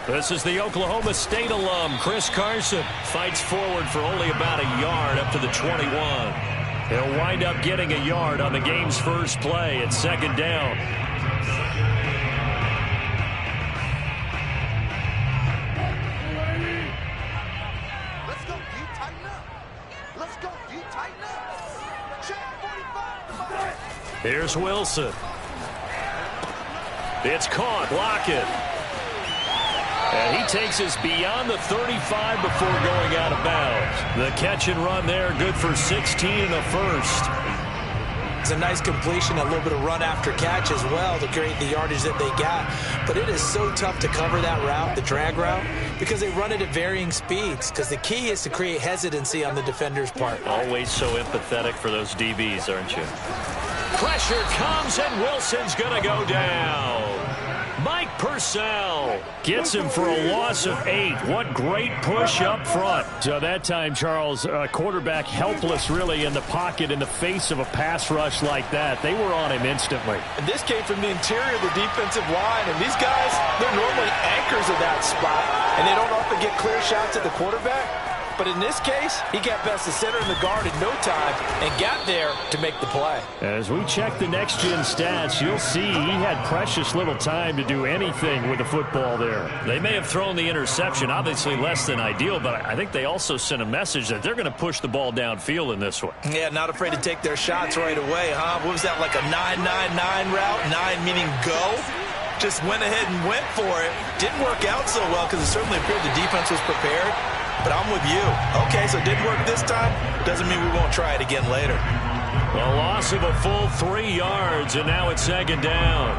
This is the Oklahoma State alum, Chris Carson. Fights forward for only about a yard up to the 21. He'll wind up getting a yard on the game's first play at second down. Let's go, deep, tighten up. Let's go, deep, tighten up. Check 45. Here's Wilson. It's caught. Block it. And he takes us beyond the 35 before going out of bounds. The catch and run there, good for 16 and a first. It's a nice completion, a little bit of run after catch as well to create the yardage that they got. But it is so tough to cover that route, the drag route, because they run it at varying speeds. Because the key is to create hesitancy on the defender's part. Always so empathetic for those DBs, aren't you? Pressure comes, and Wilson's going to go down. Mike Purcell gets him for a loss of 8. What great push up front. So that time, Charles, quarterback helpless really in the pocket in the face of a pass rush like that. They were on him instantly. And this came from the interior of the defensive line. And these guys, they're normally anchors of that spot. And they don't often get clear shots at the quarterback. But in this case, he got past the center and the guard in no time and got there to make the play. As we check the next-gen stats, you'll see he had precious little time to do anything with the football there. They may have thrown the interception, obviously less than ideal, but I think they also sent a message that they're going to push the ball downfield in this one. Yeah, not afraid to take their shots right away, huh? What was that, like a 9-9-9 route? 9 meaning go? Just went ahead and went for it. Didn't work out so well because it certainly appeared the defense was prepared. But I'm with you. Okay, so it didn't work this time. Doesn't mean we won't try it again later. A loss of a full 3 yards, and now it's second down.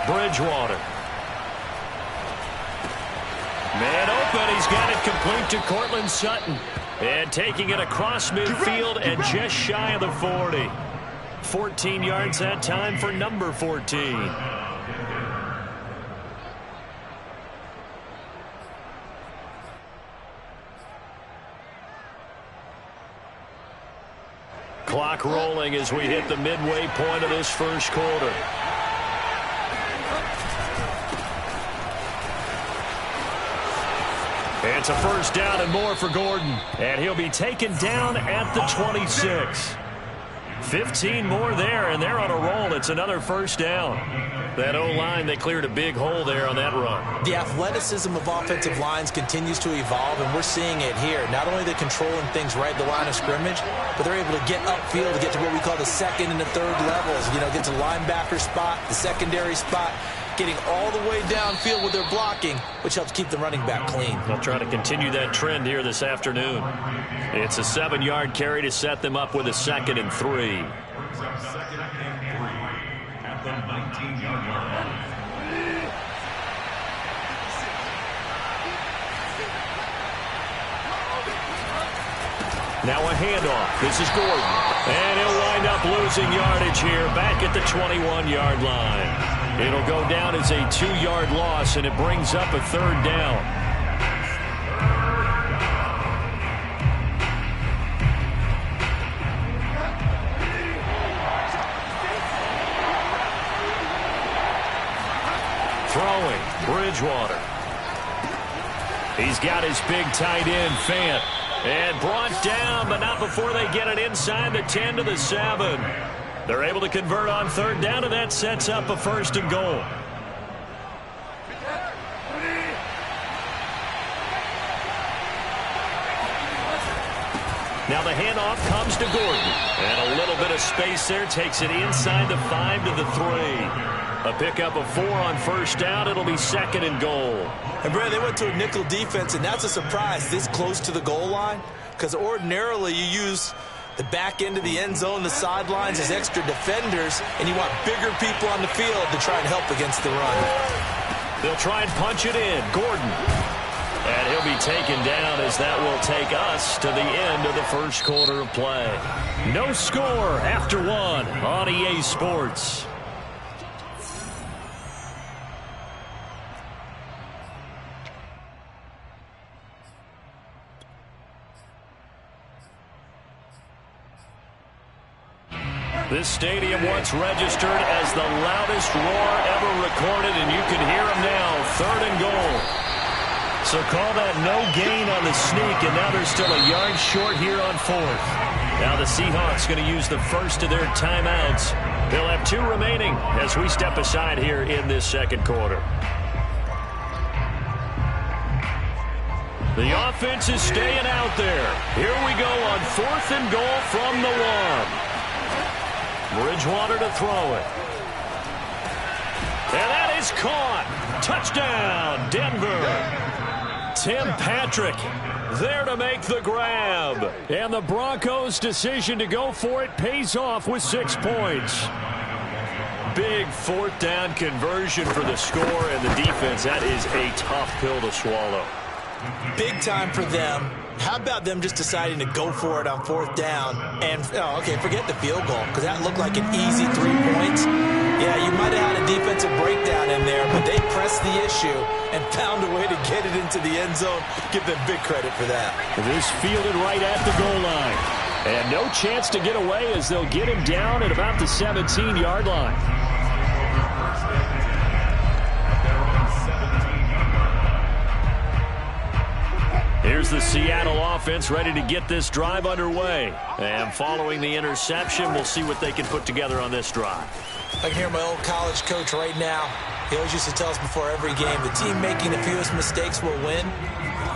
Bridgewater. Man open. He's got it complete to Cortland Sutton. And taking it across midfield and just shy of the 40. 14 yards that time for number 14. Clock rolling as we hit the midway point of this first quarter. It's a first down and more for Gordon. And he'll be taken down at the 26. 15 more there, and they're on a roll. It's another first down. That O-line, they cleared a big hole there on that run. The athleticism of offensive lines continues to evolve, and we're seeing it here. Not only are they controlling things right at the line of scrimmage, but they're able to get upfield to get to what we call the second and the third levels. You know, get to the linebacker spot, the secondary spot, getting all the way downfield with their blocking, which helps keep the running back clean. They'll try to continue that trend here this afternoon. It's a 7-yard carry to set them up with a 2nd and 3. At the 19-yard line. Now a handoff. This is Gordon. And he'll wind up losing yardage here back at the 21-yard line. It'll go down as a 2-yard loss, and it brings up a 3rd down. Throwing, Bridgewater. He's got his big tight end, Fant. And brought down, but not before they get it inside the 10 to the 7. They're able to convert on 3rd down, and that sets up a 1st and goal. Now the handoff comes to Gordon. And a little bit of space there, takes it inside the 5 to the 3. A pickup of 4 on 1st down. It'll be 2nd and goal. And, Brad, they went to a nickel defense, and that's a surprise this close to the goal line, because ordinarily you use the back end of the end zone, the sidelines as extra defenders, and you want bigger people on the field to try and help against the run. They'll try and punch it in. Gordon. And he'll be taken down as that will take us to the end of the first quarter of play. No score after 1 on EA Sports. This stadium once registered as the loudest roar ever recorded, and you can hear them now. 3rd and goal. So call that no gain on the sneak, and now they're still a yard short here on 4th. Now the Seahawks going to use the first of their timeouts. They'll have 2 remaining as we step aside here in this second quarter. The offense is staying out there. Here we go on 4th and goal from the 1. Bridgewater to throw it. And that is caught. Touchdown, Denver. Tim Patrick there to make the grab. And the Broncos' decision to go for it pays off with 6 points. Big 4th down conversion for the score and the defense. That is a tough pill to swallow. Big time for them. How about them just deciding to go for it on 4th down and, forget the field goal, because that looked like an easy 3 points. Yeah, you might have had a defensive breakdown in there, but they pressed the issue and found a way to get it into the end zone. Give them big credit for that. This fielded right at the goal line. And no chance to get away as they'll get him down at about the 17-yard line. Here's the Seattle offense ready to get this drive underway. And following the interception, we'll see what they can put together on this drive. I can hear my old college coach right now. He always used to tell us before every game, the team making the fewest mistakes will win.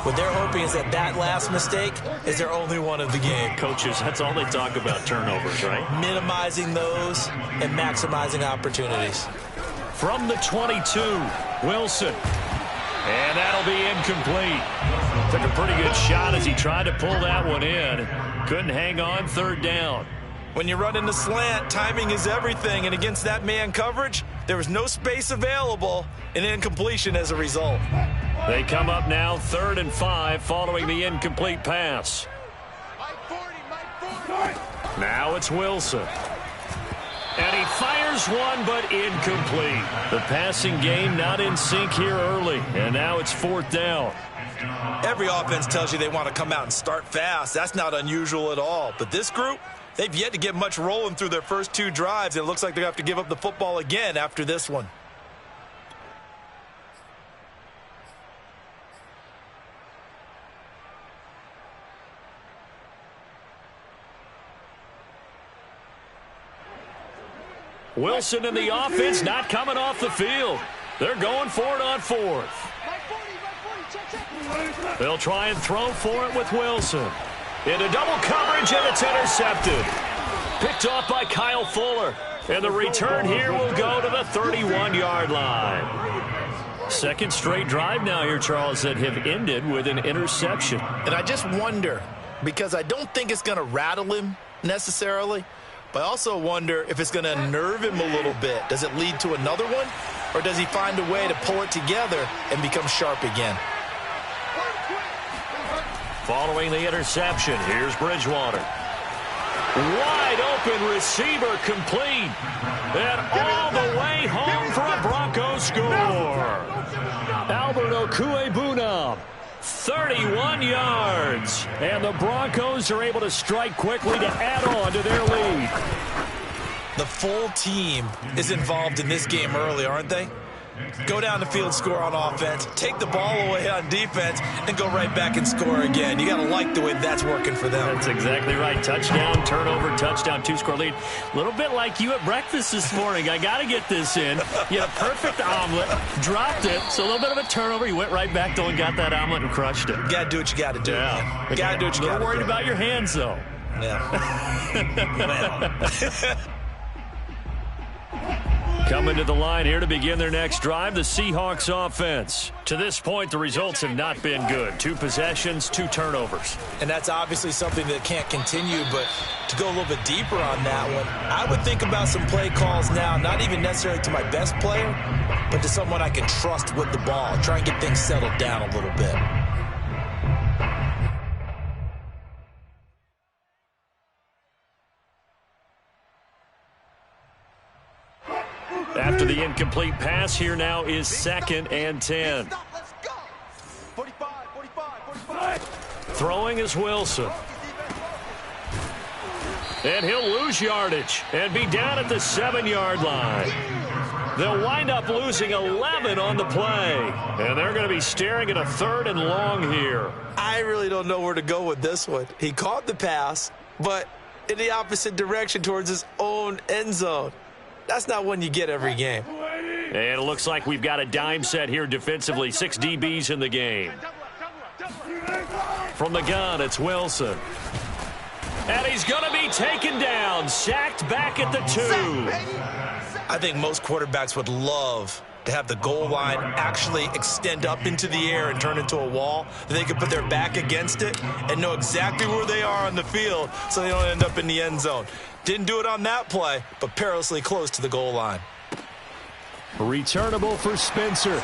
What they're hoping is that last mistake is their only one of the game. Coaches, that's all they talk about, turnovers, right? Minimizing those and maximizing opportunities. From the 22, Wilson. And that'll be incomplete. Took a pretty good shot as he tried to pull that one in. Couldn't hang on 3rd down. When you run in the slant, timing is everything, and against that man coverage, there was no space available, and incompletion as a result. They come up now 3rd and 5 following the incomplete pass. Now it's Wilson. And he fires one, but incomplete. The passing game not in sync here early, and now it's 4th down. Every offense tells you they want to come out and start fast. That's not unusual at all. But this group, they've yet to get much rolling through their first 2 drives. And it looks like they're going to have to give up the football again after this one. Wilson and the offense not coming off the field. They're going for it on 4th. They'll try and throw for it with Wilson. Into double coverage, and it's intercepted. Picked off by Kyle Fuller. And the return here will go to the 31-yard line. Second straight drive now here, Charles, that have ended with an interception. And I just wonder, because I don't think it's going to rattle him necessarily, but I also wonder if it's going to nerve him a little bit. Does it lead to another one? Or does he find a way to pull it together and become sharp again? Following the interception, here's Bridgewater. Wide open receiver complete. And all the way home for a Broncos score. Albert Okwuegbunam, 31 yards. And the Broncos are able to strike quickly to add on to their lead. The full team is involved in this game early, aren't they? Go down the field, score on offense, take the ball away on defense, and go right back and score again. You got to like the way that's working for them. That's exactly right. Touchdown, turnover, touchdown, 2-score lead. A little bit like you at breakfast this morning. I got to get this in. You had a perfect omelet, dropped it, so a little bit of a turnover. You went right back, though, and got that omelet and crushed it. You got to do what you got to do. Yeah. You got to do what you got to do. A little worried about your hands, though. Yeah. Coming to the line here to begin their next drive, the Seahawks offense. To this point, the results have not been good. 2 possessions, 2 turnovers. And that's obviously something that can't continue, but to go a little bit deeper on that one, I would think about some play calls now, not even necessarily to my best player, but to someone I can trust with the ball. Try and get things settled down a little bit. After the incomplete pass, here now is 2nd and 10. Let's go. 45. Throwing is Wilson. And he'll lose yardage and be down at the 7-yard line. They'll wind up losing 11 on the play. And they're going to be staring at a 3rd and long here. I really don't know where to go with this one. He caught the pass, but in the opposite direction towards his own end zone. That's not one you get every game. And it looks like we've got a dime set here defensively. 6 DBs in the game. From the gun, it's Wilson. And he's going to be taken down. Sacked back at the 2. I think most quarterbacks would love to have the goal line actually extend up into the air and turn into a wall. They could put their back against it and know exactly where they are on the field so they don't end up in the end zone. Didn't do it on that play, but perilously close to the goal line. Returnable for Spencer.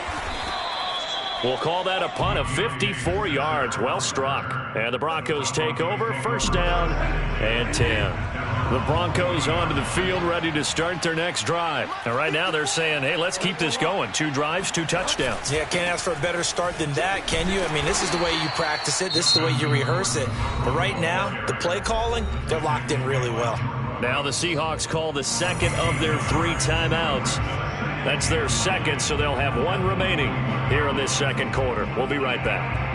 We'll call that a punt of 54 yards. Well struck. And the Broncos take over. 1st down and 10. The Broncos onto the field ready to start their next drive. And right now they're saying, hey, let's keep this going. 2 drives, 2 touchdowns. Yeah, can't ask for a better start than that, can you? I mean, this is the way you practice it. This is the way you rehearse it. But right now, the play calling, they're locked in really well. Now the Seahawks call the 2nd of their 3 timeouts. That's their 2nd, so they'll have 1 remaining here in this 2nd quarter. We'll be right back.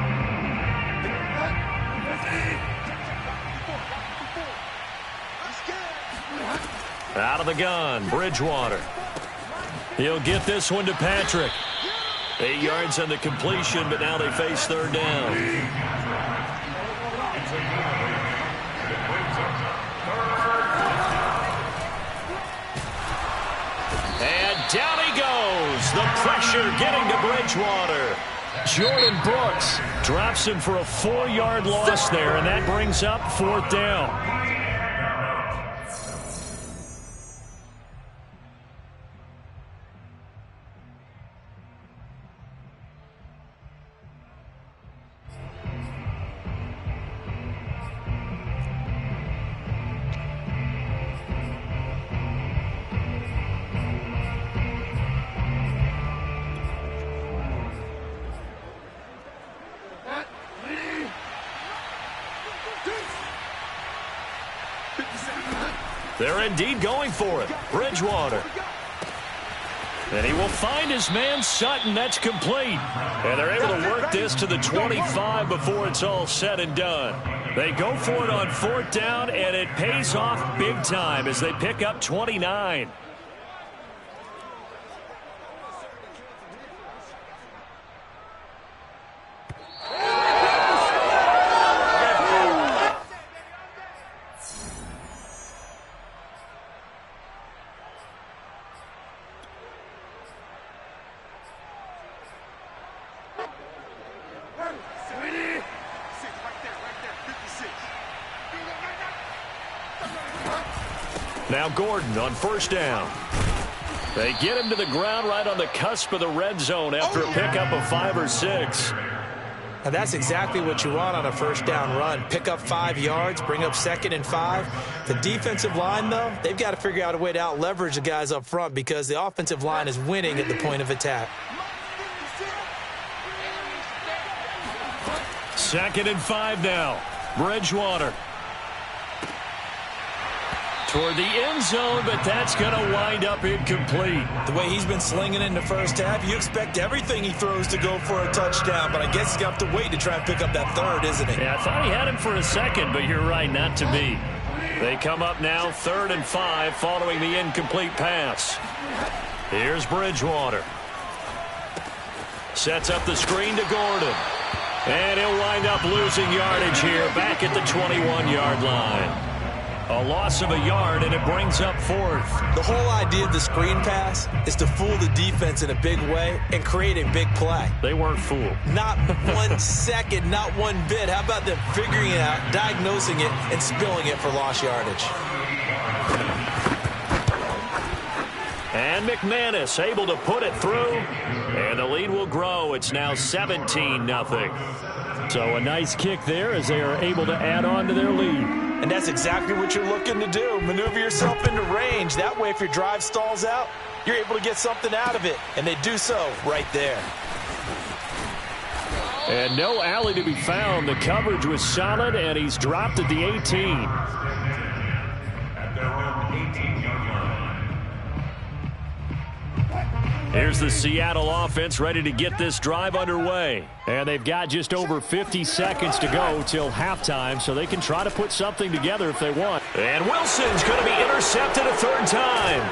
Out of the gun, Bridgewater. He'll get this one to Patrick. 8 yards on the completion, but now they face 3rd down. And down he goes. The pressure getting to Bridgewater. Jordan Brooks drops him for a 4-yard loss there, and that brings up 4th down. They're indeed going for it. Bridgewater. And he will find his man Sutton. That's complete. And they're able to work this to the 25 before it's all said and done. They go for it on 4th down, and it pays off big time as they pick up 29. Now Gordon on 1st down. They get him to the ground right on the cusp of the red zone after a pickup of 5 or 6. And that's exactly what you want on a 1st down run. Pick up 5 yards, bring up 2nd and 5. The defensive line, though, they've got to figure out a way to out-leverage the guys up front because the offensive line is winning at the point of attack. 2nd and 5 now. Bridgewater. Toward the end zone, but that's going to wind up incomplete. The way he's been slinging in the 1st half, you expect everything he throws to go for a touchdown, but I guess he's going to have to wait to try and pick up that 3rd, isn't he? Yeah, I thought he had him for a 2nd, but you're right, not to be. They come up now 3rd and 5 following the incomplete pass. Here's Bridgewater. Sets up the screen to Gordon. And he'll wind up losing yardage here back at the 21-yard line. A loss of a yard, and it brings up 4th. The whole idea of the screen pass is to fool the defense in a big way and create a big play. They weren't fooled. Not 1 second, not 1 bit. How about them figuring it out, diagnosing it, and spilling it for lost yardage? And McManus able to put it through, and the lead will grow. It's now 17-0. So a nice kick there as they are able to add on to their lead. And that's exactly what you're looking to do. Maneuver yourself into range. That way, if your drive stalls out, you're able to get something out of it. And they do so right there. And no alley to be found. The coverage was solid, and he's dropped at the 18. Here's the Seattle offense ready to get this drive underway. And they've got just over 50 seconds to go till halftime, so they can try to put something together if they want. And Wilson's going to be intercepted a third time.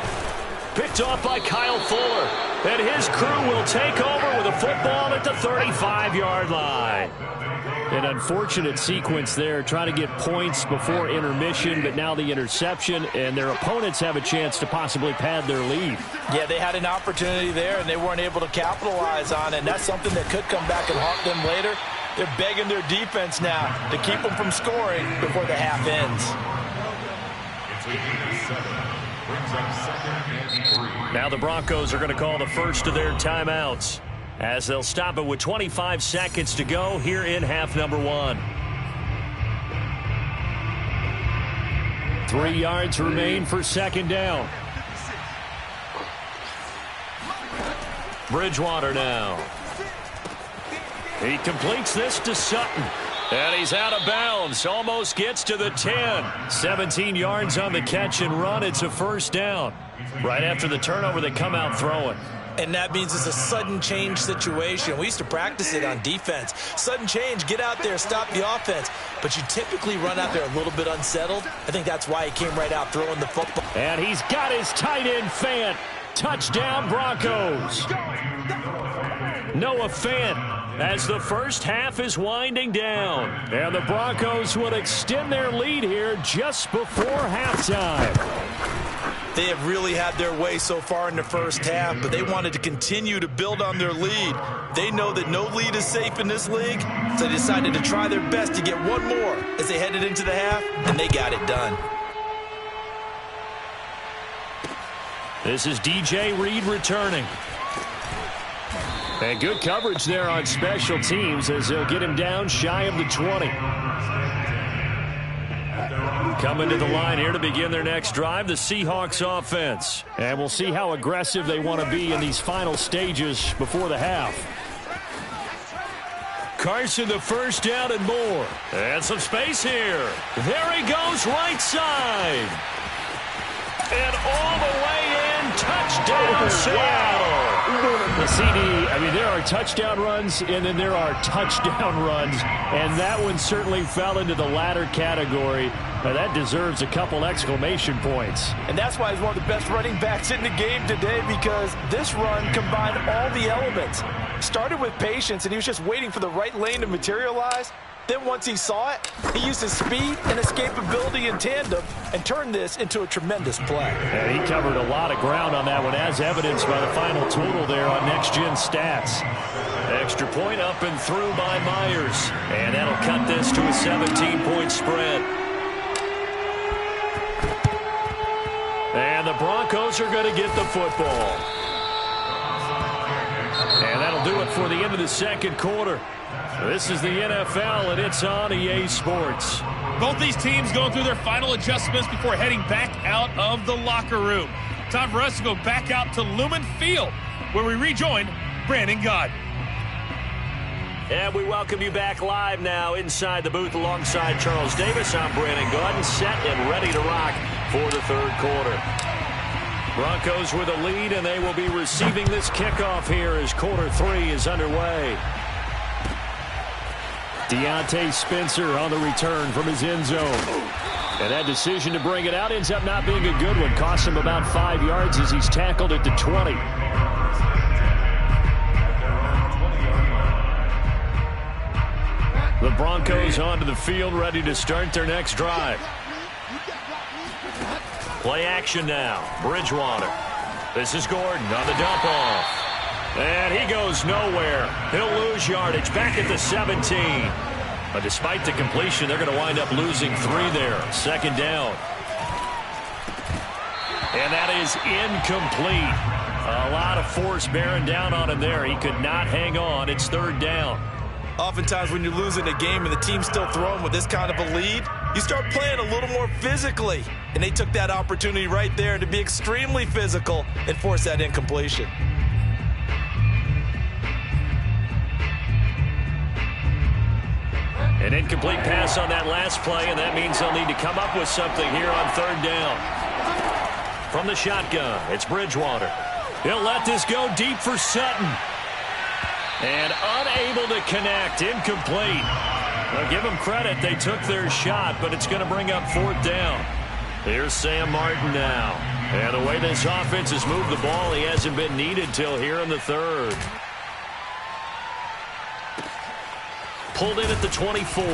Picked off by Kyle Fuller. And his crew will take over with a football at the 35-yard line. An unfortunate sequence there, trying to get points before intermission, but now the interception, and their opponents have a chance to possibly pad their lead. Yeah, they had an opportunity there, and they weren't able to capitalize on it, and that's something that could come back and haunt them later. They're begging their defense now to keep them from scoring before the half ends. Now the Broncos are going to call the first of their timeouts, as they'll stop it with 25 seconds to go here in half number 1. 3 yards remain for second down. Bridgewater now. He completes this to Sutton. And he's out of bounds. Almost gets to the 10. 17 yards on the catch and run. It's a first down. Right after the turnover, they come out throwing. And that means it's a sudden change situation. We used to practice it on defense. Sudden change, get out there, stop the offense. But you typically run out there a little bit unsettled. I think that's why he came right out throwing the football. And he's got his tight end, Fant. Touchdown, Broncos. Noah Fant, as the first half is winding down. And the Broncos will extend their lead here just before halftime. They have really had their way so far in the first half, but they wanted to continue to build on their lead. They know that no lead is safe in this league, so they decided to try their best to get one more as they headed into the half, and they got it done. This is DJ Reed returning. And good coverage there on special teams as they'll get him down shy of the 20. Coming to the line here to begin their next drive, the Seahawks offense. And we'll see how aggressive they want to be in these final stages before the half. Carson, the first down and more. And some space here. There he goes, right side. And all the way in, touchdown, Seattle. The CD, I mean, there are touchdown runs, and then there are touchdown runs, and that one certainly fell into the latter category. Now, that deserves a couple exclamation points. And that's why he's one of the best running backs in the game today, because this run combined all the elements. Started with patience, and he was just waiting for the right lane to materialize. Then once he saw it, he used his speed and escapability in tandem and turned this into a tremendous play. And he covered a lot of ground on that one, as evidenced by the final total there on Next Gen Stats. Extra point up and through by Myers. And that'll cut this to a 17-point spread. And the Broncos are going to get the football. And that'll do it for the end of the second quarter. This is the NFL, and it's on EA Sports. Both these teams going through their final adjustments before heading back out of the locker room. Time for us to go back out to Lumen Field, where we rejoin Brandon Gaudin. And we welcome you back live now inside the booth alongside Charles Davis. I'm Brandon Gaudin, set and ready to rock for the third quarter. Broncos with a lead, and they will be receiving this kickoff here as quarter 3 is underway. Deontay Spencer on the return from his end zone. And that decision to bring it out ends up not being a good one. Cost him about 5 yards as he's tackled at the 20. The Broncos onto the field, ready to start their next drive. Play action now. Bridgewater. This is Gordon on the dump off. And he goes nowhere. He'll lose yardage back at the 17. But despite the completion, they're going to wind up losing 3 there. Second down. And that is incomplete. A lot of force bearing down on him there. He could not hang on. It's third down. Oftentimes when you're losing a game and the team's still throwing with this kind of a lead, you start playing a little more physically. And they took that opportunity right there to be extremely physical and force that incompletion. An incomplete pass on that last play, and that means they'll need to come up with something here on third down. From the shotgun, it's Bridgewater. He'll let this go deep for Sutton. And unable to connect. Incomplete. Well, give them credit. They took their shot, but it's going to bring up 4th down. Here's Sam Martin now. And the way this offense has moved the ball, he hasn't been needed till here in the 3rd. Pulled in at the 24.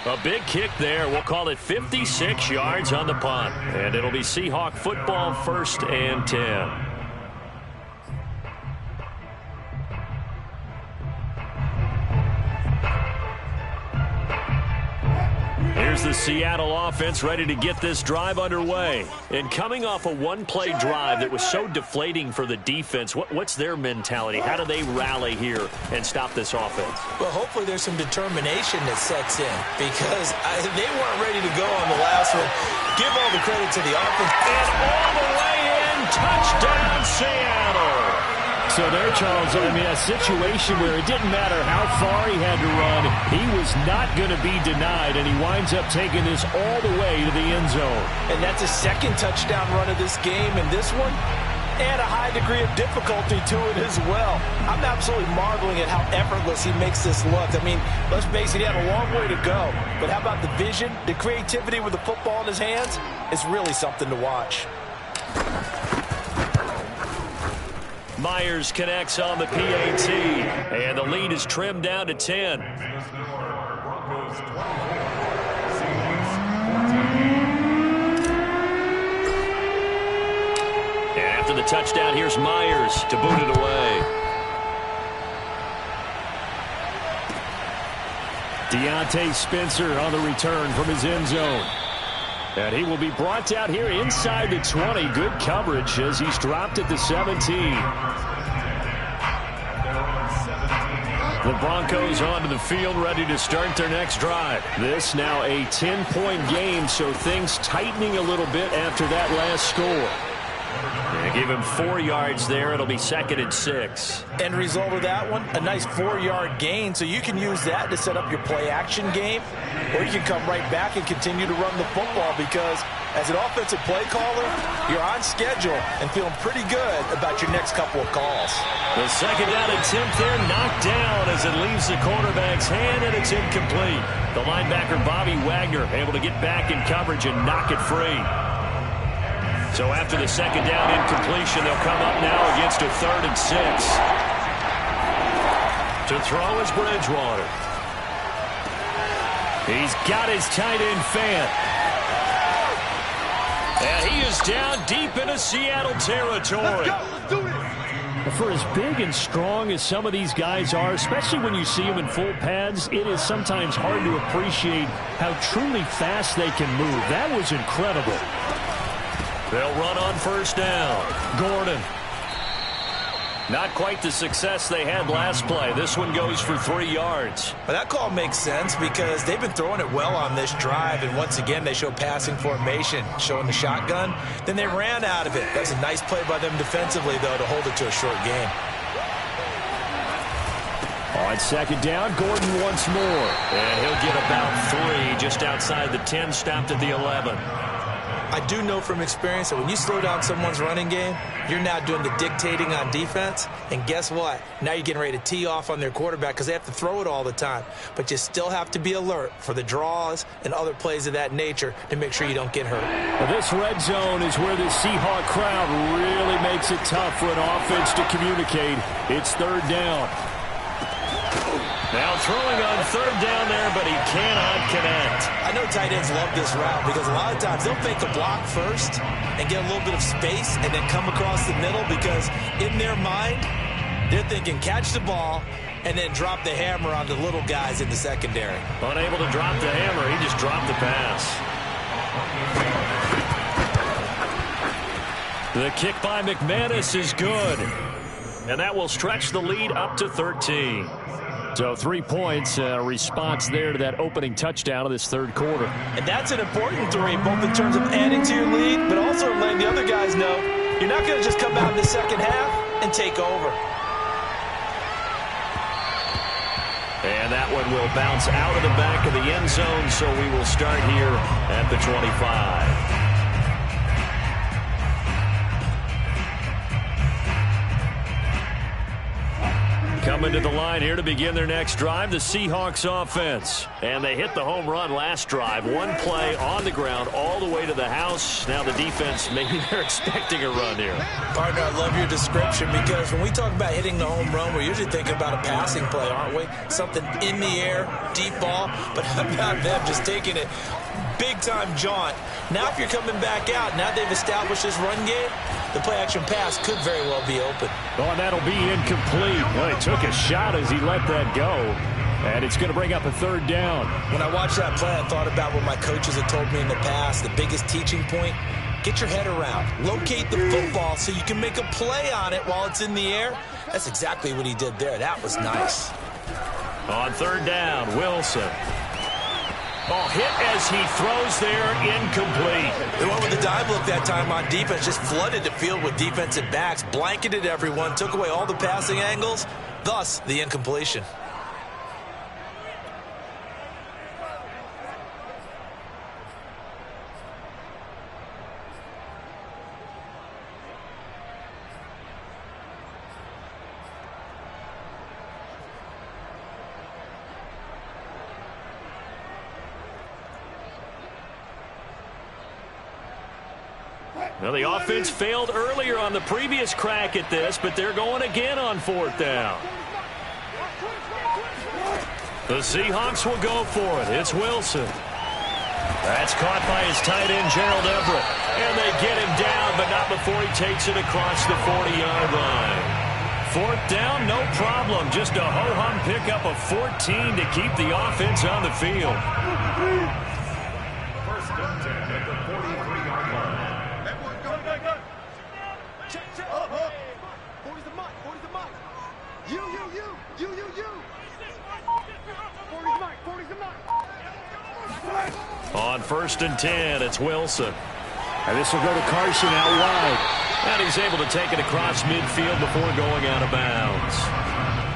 A big kick there. We'll call it 56 yards on the punt. And it'll be Seahawk football, 1st and 10. Here's the Seattle offense ready to get this drive underway. And coming off a one-play drive that was so deflating for the defense, what's their mentality? How do they rally here and stop this offense? Well, hopefully there's some determination that sets in because they weren't ready to go on the last one. Give all the credit to the offense. And all the way in, touchdown Seattle. So there, Charles, I mean, a situation where it didn't matter how far he had to run, he was not going to be denied, and he winds up taking this all the way to the end zone. And that's a 2nd touchdown run of this game, and this one, and a high degree of difficulty to it as well. I'm absolutely marveling at how effortless he makes this look. I mean, let's face it, he had a long way to go. But how about the vision, the creativity with the football in his hands? It's really something to watch. Myers connects on the PAT, and the lead is trimmed down to 10. And after the touchdown, here's Myers to boot it away. Deontay Spencer on the return from his end zone. And he will be brought down here inside the 20. Good coverage as he's dropped at the 17. The Broncos onto the field ready to start their next drive. This now a 10-point game, so things tightening a little bit after that last score. Yeah, give him 4 yards there. It'll be 2nd and 6. End result of that one, a nice 4-yard gain, so you can use that to set up your play-action game, or you can come right back and continue to run the football because as an offensive play caller, you're on schedule and feeling pretty good about your next couple of calls. The 2nd down attempt there knocked down as it leaves the quarterback's hand, and it's incomplete. The linebacker, Bobby Wagner, able to get back in coverage and knock it free. So after the 2nd down incompletion, they'll come up now against a 3rd and 6. To throw is Bridgewater. He's got his tight end Fant. And he is down deep into Seattle territory. Let's go. Let's do this. For as big and strong as some of these guys are, especially when you see them in full pads, it is sometimes hard to appreciate how truly fast they can move. That was incredible. They'll run on 1st down. Gordon. Not quite the success they had last play. This one goes for 3 yards. But that call makes sense because they've been throwing it well on this drive, and once again they show passing formation, showing the shotgun. Then they ran out of it. That's a nice play by them defensively, though, to hold it to a short game. On 2nd down, Gordon once more. And he'll get about 3 just outside the 10, stopped at the 11. I do know from experience that when you slow down someone's running game, you're now doing the dictating on defense. And guess what? Now you're getting ready to tee off on their quarterback because they have to throw it all the time. But you still have to be alert for the draws and other plays of that nature to make sure you don't get hurt. Well, this red zone is where the Seahawk crowd really makes it tough for an offense to communicate. It's 3rd down. Now throwing on 3rd down there, but he cannot connect. I know tight ends love this route because a lot of times they'll fake a block first and get a little bit of space and then come across the middle because in their mind, they're thinking catch the ball and then drop the hammer on the little guys in the secondary. Unable to drop the hammer, he just dropped the pass. The kick by McManus is good. And that will stretch the lead up to 13. So 3 points, response there to that opening touchdown of this 3rd quarter. And that's an important 3, both in terms of adding to your lead, but also letting the other guys know you're not going to just come out in the 2nd half and take over. And that one will bounce out of the back of the end zone, so we will start here at the 25. Coming to the line here to begin their next drive, the Seahawks offense. And they hit the home run last drive. One play on the ground all the way to the house. Now the defense, maybe they're expecting a run here. Partner, I love your description because when we talk about hitting the home run, we're usually thinking about a passing play, aren't we? Something in the air, deep ball. But how about them just taking it big-time jaunt? Now if you're coming back out, now they've established this run game, the play-action pass could very well be open. Oh, and that'll be incomplete. Well, he took a shot as he let that go. And it's going to bring up a third down. When I watched that play, I thought about what my coaches had told me in the past. The biggest teaching point, get your head around. Locate the football so you can make a play on it while it's in the air. That's exactly what he did there. That was nice. On third down, Wilson. Oh, hit as he throws there, incomplete. They went with the dive look that time on defense, just flooded the field with defensive backs, blanketed everyone, took away all the passing angles, thus the incompletion. Well, the offense failed earlier on the previous crack at this, but they're going again on fourth down. The Seahawks will go for it. It's Wilson. That's caught by his tight end, Gerald Everett. And they get him down, but not before he takes it across the 40-yard line. Fourth down, no problem. Just a ho-hum pickup of 14 to keep the offense on the field. First and 10 at the 43-yard line. On first and 10, it's Wilson. And this will go to Carson out wide. And he's able to take it across midfield before going out of bounds.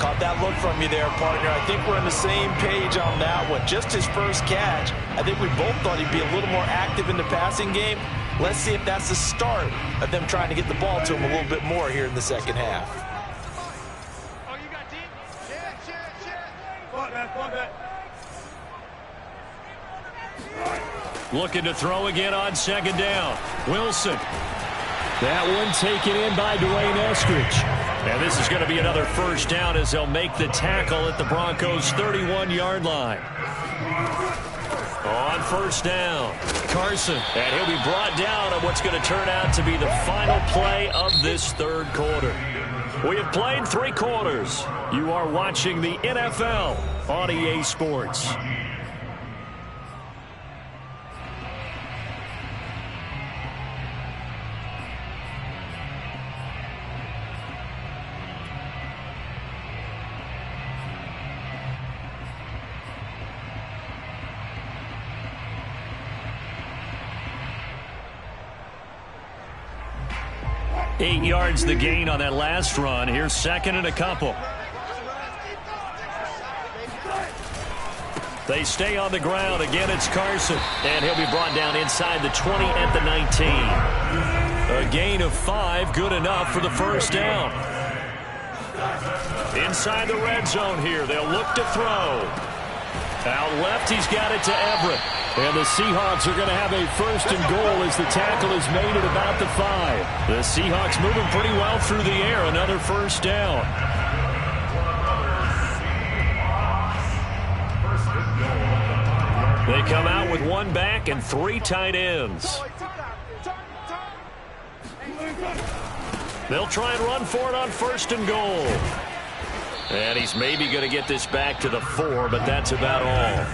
Caught that look from you there, partner. I think we're on the same page on that one. Just his first catch. I think we both thought he'd be a little more active in the passing game. Let's see if that's the start of them trying to get the ball to him a little bit more here in the second half. Oh, you got deep? Yeah. Looking to throw again on second down. Wilson. That one taken in by Dwayne Eskridge. And this is going to be another first down as they'll make the tackle at the Broncos' 31-yard line. On first down, Carson. And he'll be brought down on what's going to turn out to be the final play of this third quarter. We have played 3 quarters. You are watching the NFL on EA Sports. Eight yards the gain on that last run. Here's second and a couple. They stay on the ground. Again, it's Carson. And he'll be brought down inside the 20 at the 19. A gain of 5, good enough for the first down. Inside the red zone here. They'll look to throw. Out left, he's got it to Everett. And the Seahawks are going to have a first and goal as the tackle is made at about the 5. The Seahawks moving pretty well through the air. Another first down. They come out with 1 back and 3 tight ends. They'll try and run for it on first and goal. And he's maybe going to get this back to the 4, but that's about all.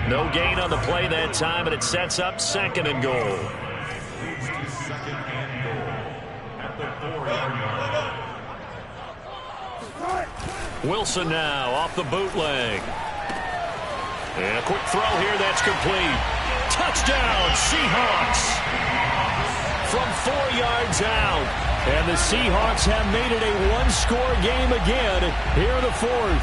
No gain on the play that time, and it sets up second and goal. Wilson now off the bootleg. And a quick throw here, that's complete. Touchdown, Seahawks! From 4 yards out. And the Seahawks have made it a 1-score game again here in the 4th.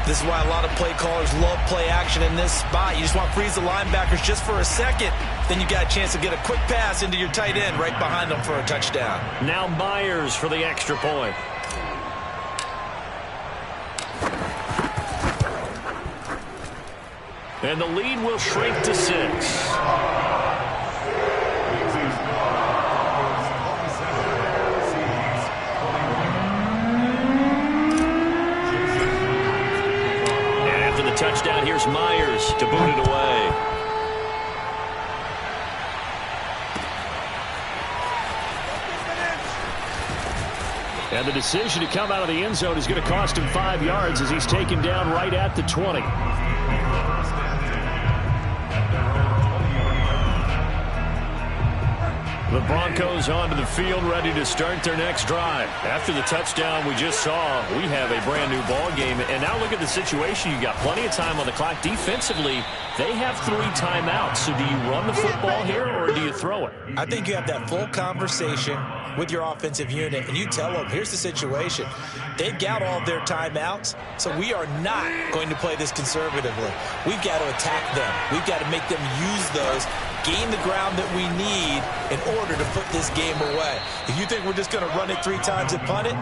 This is why a lot of play callers love play action in this spot. You just want to freeze the linebackers just for a second. Then you got a chance to get a quick pass into your tight end right behind them for a touchdown. Now Myers for the extra point. and the lead will shrink to 6. Touchdown, here's Myers to boot it away. And the decision to come out of the end zone is going to cost him 5 yards as he's taken down right at the 20. The Broncos onto the field, ready to start their next drive. After the touchdown we just saw, we have a brand new ball game. And now look at the situation. You got plenty of time on the clock. Defensively, they have 3 timeouts. So do you run the football here or do you throw it? I think you have that full conversation with your offensive unit, and you tell them, here's the situation. They've got all of their timeouts, so we are not going to play this conservatively. We've got to attack them. We've got to make them use those, gain the ground that we need in order to put this game away. If you think we're just going to run it 3 times and punt it,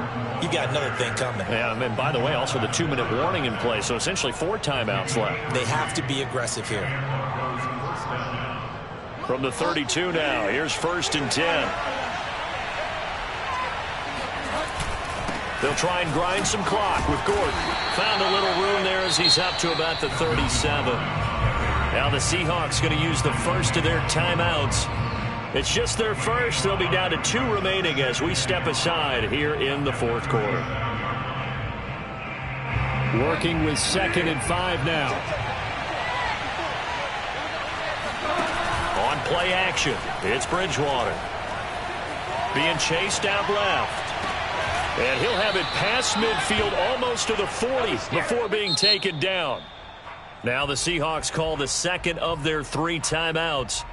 you got another thing coming. Yeah, and by the way, also the 2-minute warning in play, so essentially 4 timeouts left. They have to be aggressive here. From the 32 now, here's 1st and 10. They'll try and grind some clock with Gordon. Found a little room there as he's up to about the 37. Now the Seahawks going to use the first of their timeouts. It's just their first. They'll be down to 2 remaining as we step aside here in the 4th quarter. Working with 2nd and 5 now. On play action, it's Bridgewater. Being chased out left. And he'll have it past midfield almost to the 40 before being taken down. Now the Seahawks call the second of their 3 timeouts.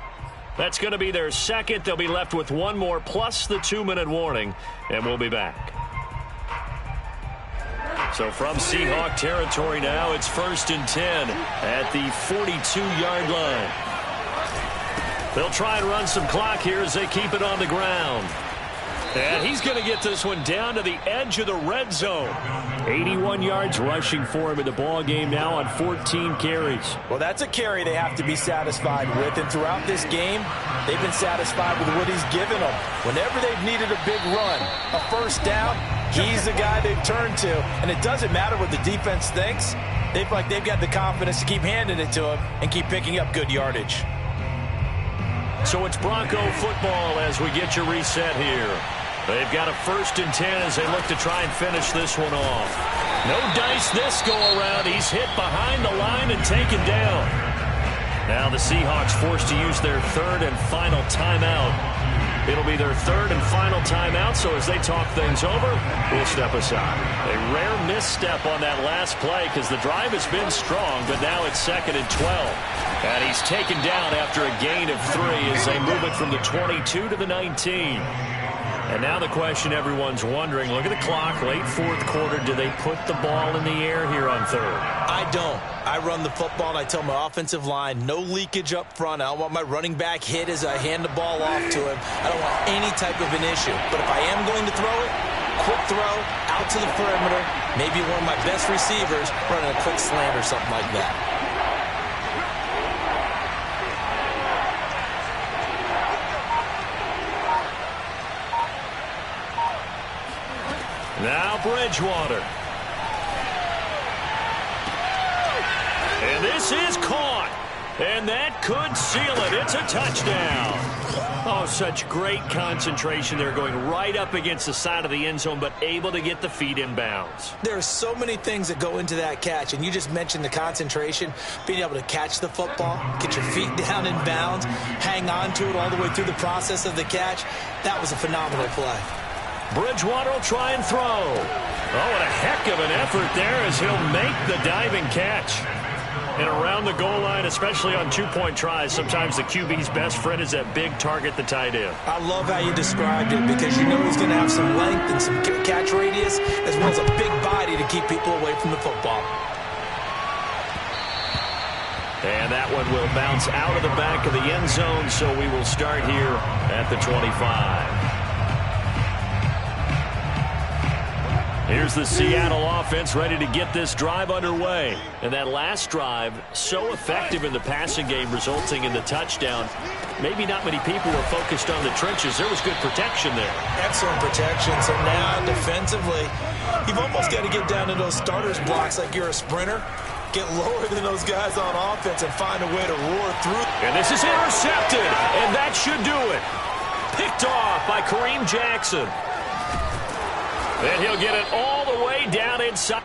That's going to be their second. They'll be left with 1 more plus the 2-minute warning, and we'll be back. So from Seahawk territory now, it's 1st and 10 at the 42-yard line. They'll try and run some clock here as they keep it on the ground. And he's going to get this one down to the edge of the red zone. 81 yards rushing for him in the ball game now on 14 carries. Well, that's a carry they have to be satisfied with. And throughout this game, they've been satisfied with what he's given them. Whenever they've needed a big run, a first down, he's the guy they've turned to. And it doesn't matter what the defense thinks. They feel like they've got the confidence to keep handing it to him and keep picking up good yardage. So it's Bronco football as we get your reset here. They've got a 1st and 10 as they look to try and finish this one off. No dice this go-around. He's hit behind the line and taken down. Now the Seahawks forced to use their 3rd and final timeout. It'll be their 3rd and final timeout, so as they talk things over, we'll step aside. A rare misstep on that last play because the drive has been strong, but now it's 2nd and 12. And he's taken down after a gain of 3 as they move it from the 22 to the 19. And now the question everyone's wondering, look at the clock, late 4th quarter, do they put the ball in the air here on 3rd? I don't. I run the football, and I tell my offensive line, no leakage up front. I don't want my running back hit as I hand the ball off to him. I don't want any type of an issue. But if I am going to throw it, quick throw, out to the perimeter, maybe one of my best receivers running a quick slant or something like that. Now Bridgewater. And this is caught. And that could seal it. It's a touchdown. Oh, such great concentration there, going right up against the side of the end zone, but able to get the feet in bounds. There are so many things that go into that catch, and you just mentioned the concentration, being able to catch the football, get your feet down in bounds, hang on to it all the way through the process of the catch. That was a phenomenal play. Bridgewater will try and throw. Oh, what a heck of an effort there as he'll make the diving catch. And around the goal line, especially on 2-point tries, sometimes the QB's best friend is that big target, the tight end. I love how you described it because you know he's going to have some length and some catch radius as well as a big body to keep people away from the football. And that one will bounce out of the back of the end zone, so we will start here at the 25. Here's the Seattle offense ready to get this drive underway. And that last drive, so effective in the passing game, resulting in the touchdown. Maybe not many people were focused on the trenches. There was good protection there. Excellent protection. So now defensively, you've almost got to get down to those starters blocks like you're a sprinter. Get lower than those guys on offense and find a way to roar through. And this is intercepted, and that should do it. Picked off by Kareem Jackson. And he'll get it all the way down inside.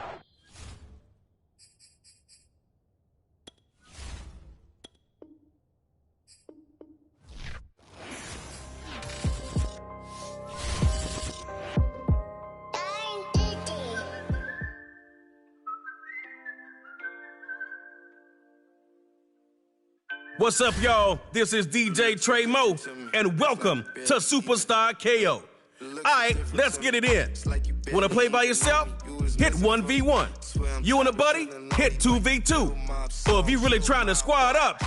What's up, y'all? This is DJ Trey Mo, and welcome to Superstar KO. All right, let's get it in. Want to play by yourself? Hit 1v1. You and a buddy? Hit 2v2. Or if you're really trying to squad up,